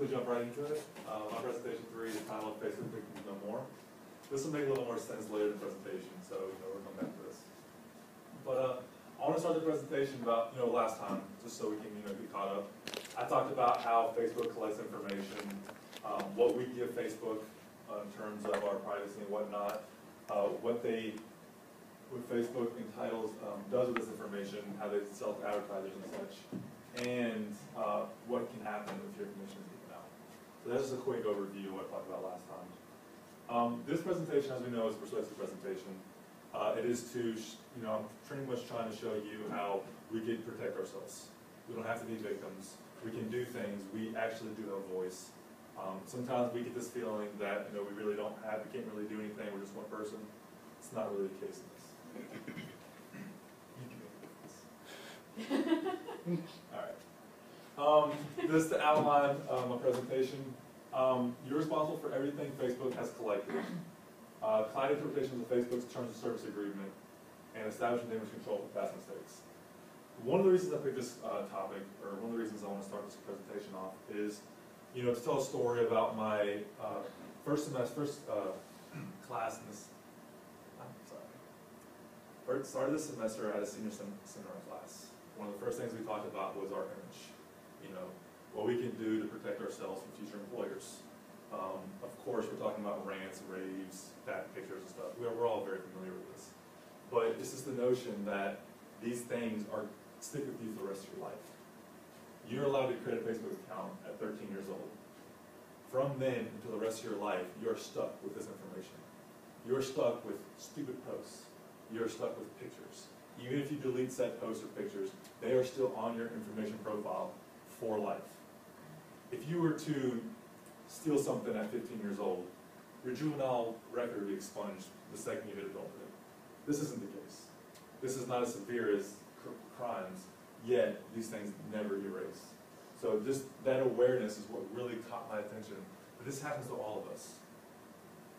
quickly jump right into it. My presentation 3 is titled Facebook Victims No More. This will make a little more sense later in the presentation, so we'll come back to this. But I want to start the presentation about last time, just so we can get caught up. I talked about how Facebook collects information, what we give Facebook in terms of our privacy and whatnot, what Facebook entitles does with this information, how they sell to advertisers and such, and what can happen if your information is given out. So that's just a quick overview of what I talked about last time. This presentation, as we know, is a persuasive presentation. It is to, I'm pretty much trying to show you how we can protect ourselves. We don't have to be victims. We can do things. We actually do have a voice. Sometimes we get this feeling that we really don't have, we can't really do anything. We're just one person. It's not really the case in this. You can make a difference. All right. This is the outline of my presentation. You're responsible for everything Facebook has collected. Client interpretations of Facebook's terms of service agreement, and establishing damage control for past mistakes. One of the reasons I picked this topic, or one of the reasons I want to start this presentation off, is to tell a story about my first class in this. Start of this semester, I had a senior seminar class. One of the first things we talked about was our image. What we can do to protect ourselves from future employers. Of course, we're talking about rants, raves, bad pictures and stuff. We're all very familiar with this. But it's just the notion that these things stick with you for the rest of your life. You're allowed to create a Facebook account at 13 years old. From then until the rest of your life, you're stuck with this information. You're stuck with stupid posts. You're stuck with pictures. Even if you delete said posts or pictures, they are still on your information profile for life. If you were to steal something at 15 years old, your juvenile record would be expunged the second you hit adulthood. This isn't the case. This is not as severe as crimes, yet these things never erase. So just that awareness is what really caught my attention. But this happens to all of us.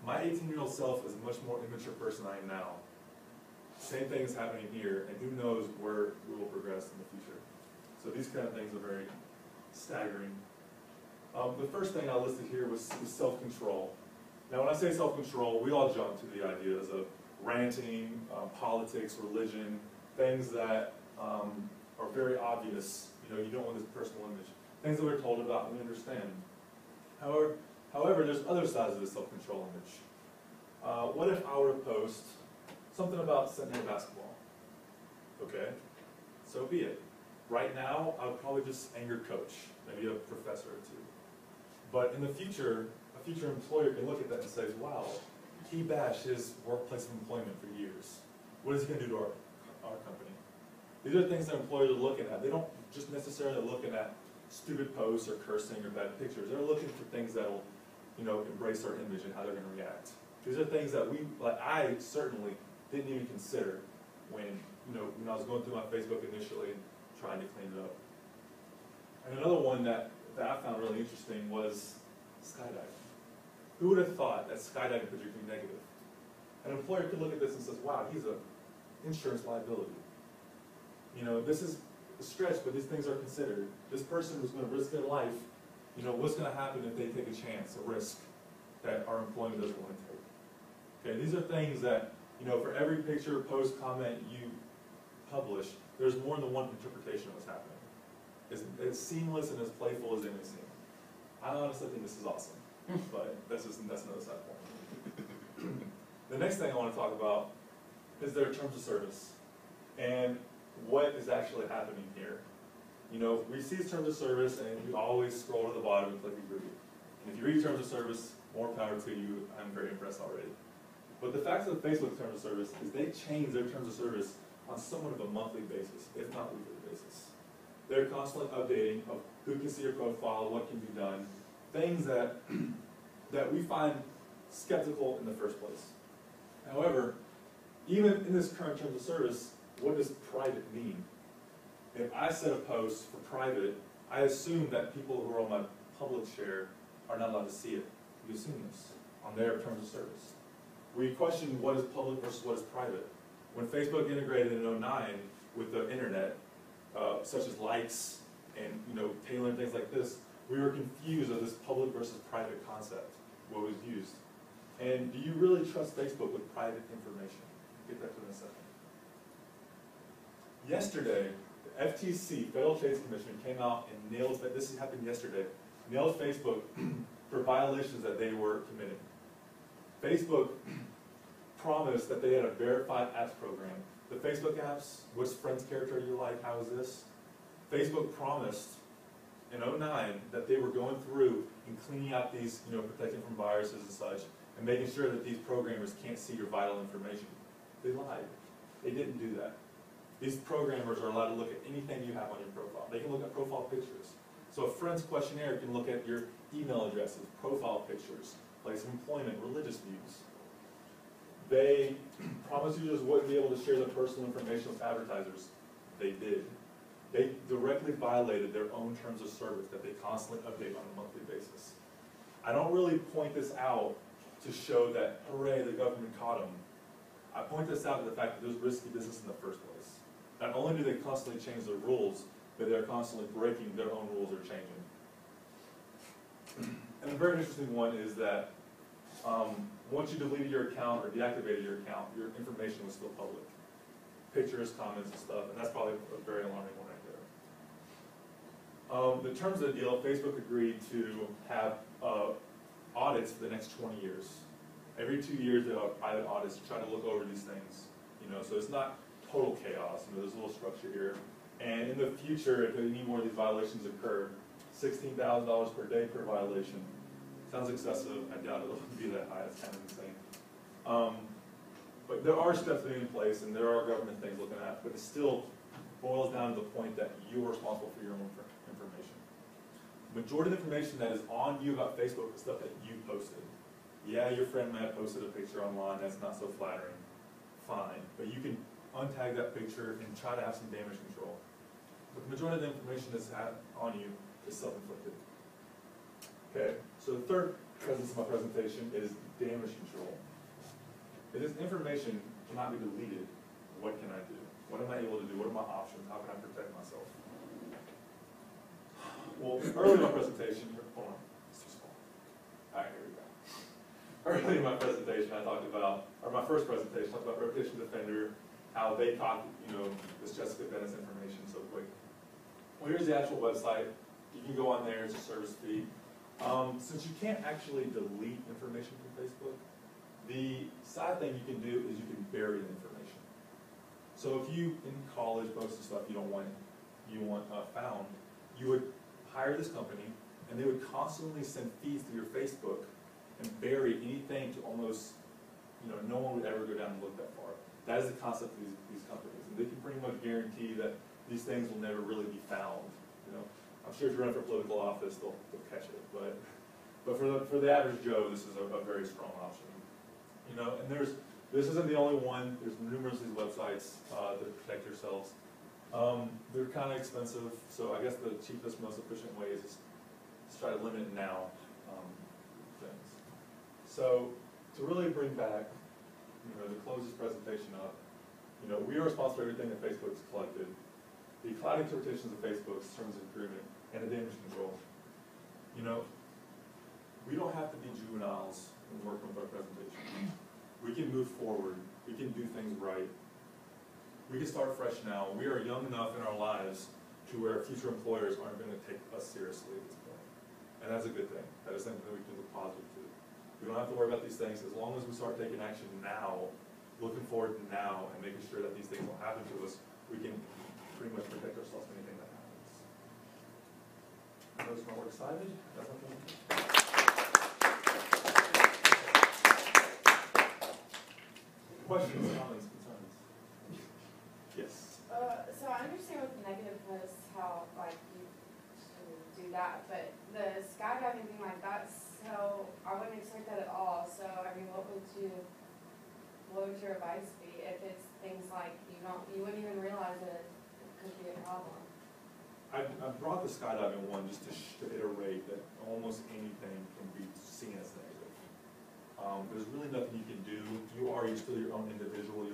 My 18-year-old self is a much more immature person I am now. Same thing is happening here, and who knows where we will progress in the future. So these kind of things are very staggering. The first thing I listed here was self-control. Now, when I say self-control, we all jump to the ideas of ranting, politics, religion, things that are very obvious. You don't want this personal image. Things that we're told about and we understand. However, there's other sides of the self-control image. What if I were to post something about Sentinel basketball? Okay, so be it. Right now, I would probably just anger coach, maybe a professor or two. But in the future, a future employer can look at that and say, wow, he bashed his workplace of employment for years. What is he going to do to our company? These are things that employers are looking at. They don't just necessarily looking at stupid posts or cursing or bad pictures. They're looking for things that will, embrace our image and how they're going to react. These are things that I certainly didn't even consider when I was going through my Facebook initially and trying to clean it up. And another one that I found really interesting was skydiving. Who would have thought that skydiving could be negative? An employer could look at this and says, wow, he's an insurance liability. This is a stretch, but these things are considered. This person who's going to risk their life, what's going to happen if they take a chance, a risk that our employment doesn't want to take? Okay, these are things that, for every picture, post, comment you publish, there's more than one interpretation of what's happening. It's seamless and as playful as it may seem. I honestly think this is awesome, but that's another side point. The next thing I want to talk about is their terms of service and what is actually happening here. We see terms of service and you always scroll to the bottom and click agree. And if you read terms of service, more power to you. I'm very impressed already. But the fact of the Facebook terms of service is they change their terms of service on somewhat of a monthly basis, if not weekly basis. They're constantly updating of who can see your profile, what can be done, things that we find skeptical in the first place. However, even in this current terms of service, what does private mean? If I set a post for private, I assume that people who are on my public share are not allowed to see it. We assume this on their terms of service. We question what is public versus what is private. When Facebook integrated in 2009 with the internet, such as likes and tailoring things like this, we were confused of this public versus private concept, what was used. And do you really trust Facebook with private information? I'll get that to in a second. Yesterday, the FTC, Federal Trade Commission, came out and nailed, this happened yesterday, nailed Facebook for violations that they were committing. Facebook promised that they had a verified apps program. The Facebook apps, which friends character you like, how is this? Facebook promised in 2009 that they were going through and cleaning out these, protecting from viruses and such, and making sure that these programmers can't see your vital information. They lied. They didn't do that. These programmers are allowed to look at anything you have on your profile. They can look at profile pictures. So a friend's questionnaire can look at your email addresses, profile pictures, place of employment, religious views. They promised users wouldn't be able to share their personal information with advertisers. They did. They directly violated their own terms of service that they constantly update on a monthly basis. I don't really point this out to show that, hooray, the government caught them. I point this out to the fact that there's risky business in the first place. Not only do they constantly change their rules, but they're constantly breaking their own rules or changing. And a very interesting one is that once you deleted your account or deactivated your account, your information was still public. Pictures, comments, and stuff, and that's probably a very alarming one right there. The terms of the deal, Facebook agreed to have audits for the next 20 years. Every 2 years they'll have private audits to try to look over these things. So it's not total chaos. There's a little structure here. And in the future, if any more of these violations occur, $16,000 per day per violation. Sounds excessive. I doubt it'll be that high. It's kind of insane. But there are steps being in place, and there are government things looking at, but it still boils down to the point that you're responsible for your own information. The majority of the information that is on you about Facebook is stuff that you posted. Yeah, your friend might have posted a picture online that's not so flattering. Fine. But you can untag that picture and try to have some damage control. But the majority of the information that's on you is self-inflicted. Okay, so the third presence of my presentation is damage control. If this information cannot be deleted, what can I do? What am I able to do? What are my options? How can I protect myself? Well, early in my presentation, hold on, it's too small. All right, here we go. Early in my presentation, I talked about, or my first presentation, I talked about Reputation Defender, how they caught, this Jessica Bennett's information so quick. Well, here's the actual website. You can go on there, it's a service fee. Since you can't actually delete information from Facebook, the side thing you can do is you can bury the information. So if you, in college, posted stuff you want found, you would hire this company, and they would constantly send feeds to your Facebook and bury anything to almost, no one would ever go down and look that far. That is the concept of these companies, and they can pretty much guarantee that these things will never really be found. I'm sure if you're running for political office, they'll catch it, but for the average Joe, this is a very strong option. And this isn't the only one. There's numerous of these websites that protect yourselves. They're kind of expensive, so I guess the cheapest, most efficient way is to try to limit now things. So to really bring back, to close this presentation up, we are responsible for everything that Facebook has collected. The cloud interpretations of Facebook's terms of agreement and the damage control. We don't have to be juveniles when working with our presentation. We can move forward. We can do things right. We can start fresh now. We are young enough in our lives to where future employers aren't going to take us seriously at this point. And that's a good thing. That is something that we can look positive to. We don't have to worry about these things. As long as we start taking action now, looking forward to now, and making sure that these things don't happen to us, we can pretty much protect ourselves from anything that happens. Those who are excited, that's okay. Questions, comments, concerns? Yes. So I understand with the negative posts how you do that, but the skydiving thing so I wouldn't expect that at all. So what would your advice be if it's things like you wouldn't even realize that it could be a problem? I brought the skydiving one just to iterate that almost anything can be seen as negative. There's really nothing you can do. You are still your own individual.